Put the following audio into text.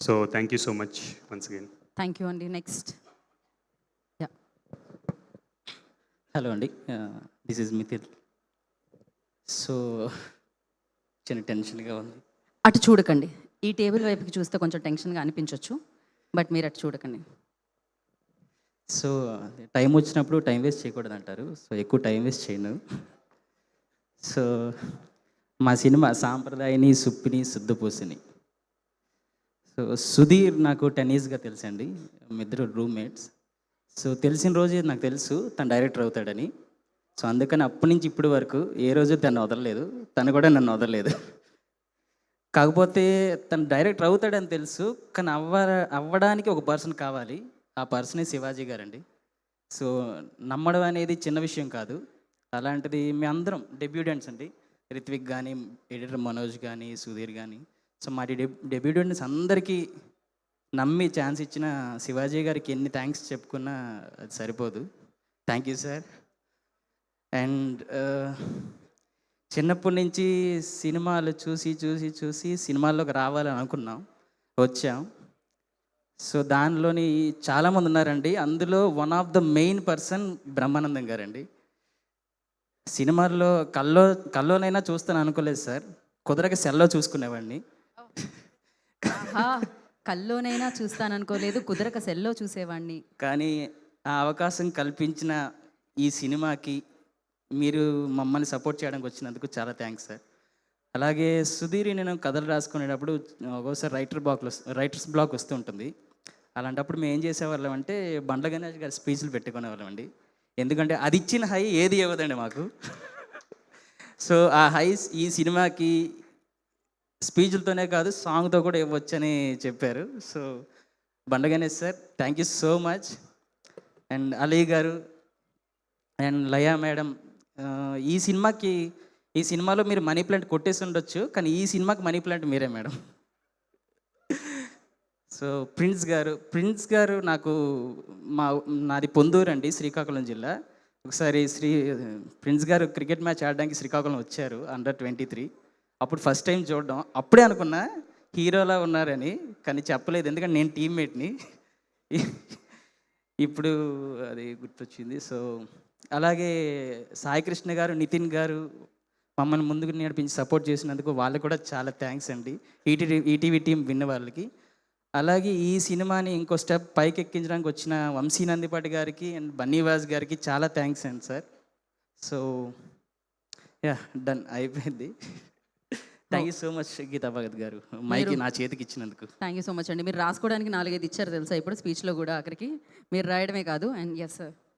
So thank you so much once again. Thank you అండి. Next. Yeah. Hello అండి, this is మిథిల్. So చిన్న టెన్షన్గా ఉంది. అటు చూడకండి. ఈ టేబుల్ వైపుకి చూస్తే కొంచెం టెన్షన్గా అనిపించవచ్చు, బట్ మీరు అటు చూడకండి. సో టైం వచ్చినప్పుడు టైం వేస్ట్ చేయకూడదు అంటారు. సో ఎక్కువ టైం వేస్ట్ చేయను. సో మా సినిమా సాంప్రదాయని సుప్పిని శుద్ధపూసిని. సో సుధీర్ నాకు 10 yearsగా తెలుసండి. మీ ఇద్దరు రూమ్మేట్స్. సో తెలిసిన రోజే నాకు తెలుసు తను డైరెక్టర్ అవుతాడని. సో అందుకని అప్పటి నుంచి ఇప్పటి వరకు ఏ రోజు తను వదలలేదు, తను కూడా నన్ను వదలలేదు. కాకపోతే తను డైరెక్టర్ అవుతాడని తెలుసు, కానీ అవ్వడానికి ఒక పర్సన్ కావాలి. ఆ పర్సనే శివాజీ గారండి. సో నమ్మడం అనేది చిన్న విషయం కాదు. అలాంటిది మీ అందరం డెబ్యూటెంట్స్ అండి. రిత్విక్ కానీ, ఎడిటర్ మనోజ్ కానీ, సుధీర్ కానీ. సో మా డెబ్యూటెంట్స్ అందరికీ నమ్మి ఛాన్స్ ఇచ్చిన శివాజీ గారికి ఎన్ని థ్యాంక్స్ చెప్పుకున్నా అది సరిపోదు. Thank you sir. అండ్ చిన్నప్పటి నుంచి సినిమాలు చూసి చూసి చూసి సినిమాల్లోకి రావాలని అనుకున్నాం, వచ్చాం. సో దానిలోని చాలామంది ఉన్నారండి. అందులో one of the main person Brahmanandam గారండి. సినిమాల్లో కల్లోనైనా చూస్తాను అనుకోలేదు సార్. కుదరక సెల్లో చూసుకునేవాడిని. కల్లోనైనా చూస్తాననుకోలేదు, కుదరక సెల్లో చూసేవాడిని. కానీ ఆ అవకాశం కల్పించిన ఈ సినిమాకి మీరు మమ్మల్ని సపోర్ట్ చేయడానికి వచ్చినందుకు చాలా థ్యాంక్స్ సార్. అలాగే సుధీర్ నేను కథలు రాసుకునేటప్పుడు ఒక్కోసారి రైటర్స్ బ్లాక్ వస్తూ ఉంటుంది. అలాంటప్పుడు మేము ఏం చేసేవాళ్ళం అంటే బండ్ల గణేష్ గారి స్పీచ్లు పెట్టుకునేవాళ్ళం అండి. ఎందుకంటే అది ఇచ్చిన హై ఏది ఇవ్వదండి మాకు. సో ఆ హైస్ ఈ సినిమాకి స్పీచ్లతోనే కాదు సాంగ్తో కూడా ఇవ్వచ్చని చెప్పారు. So Bandla Ganesh sir, thank you so much. And Ali గారు అండ్ లయా మేడం, ఈ సినిమాలో మీరు మనీ ప్లాంట్ కొట్టేసి ఉండొచ్చు, కానీ ఈ సినిమాకి మనీ ప్లాంట్ మీరే మేడం. సో ప్రిన్స్ గారు నాకు నాది పొందూరు అండి, శ్రీకాకుళం జిల్లా. ఒకసారి ప్రిన్స్ గారు క్రికెట్ మ్యాచ్ ఆడడానికి శ్రీకాకుళం వచ్చారు, Under-23. అప్పుడు ఫస్ట్ టైం చూడడం. అప్పుడే అనుకున్నా హీరోలా ఉన్నారని, కానీ చెప్పలేదు ఎందుకంటే నేను టీమ్మేట్ని. ఇప్పుడు అది గుర్తొచ్చింది. సో అలాగే సాయికృష్ణ గారు, నితిన్ గారు మమ్మల్ని ముందుకు నడిపించి సపోర్ట్ చేసినందుకు వాళ్ళకి కూడా చాలా థ్యాంక్స్ అండి. ఈటీవీ టీం విన్న వాళ్ళకి. అలాగే ఈ సినిమాని ఇంకో స్టెప్ పైకి ఎక్కించడానికి వచ్చిన వంశీ నందిపాటి గారికి అండ్ బన్నీవాస్ గారికి చాలా థ్యాంక్స్ అండి సార్. సో యా, డన్ అయిపోయింది. Thank you so much Geeta Bhagat గారు, మైక్ నా చేతికి ఇచ్చినందుకు. థ్యాంక్ యూ సో మచ్ అండి. మీరు రాసుకోవడానికి 4-5 ఇచ్చారు తెలుసా ఇప్పుడు స్పీచ్లో కూడా. అక్కడికి మీరు రాయడమే కాదు. And yes sir.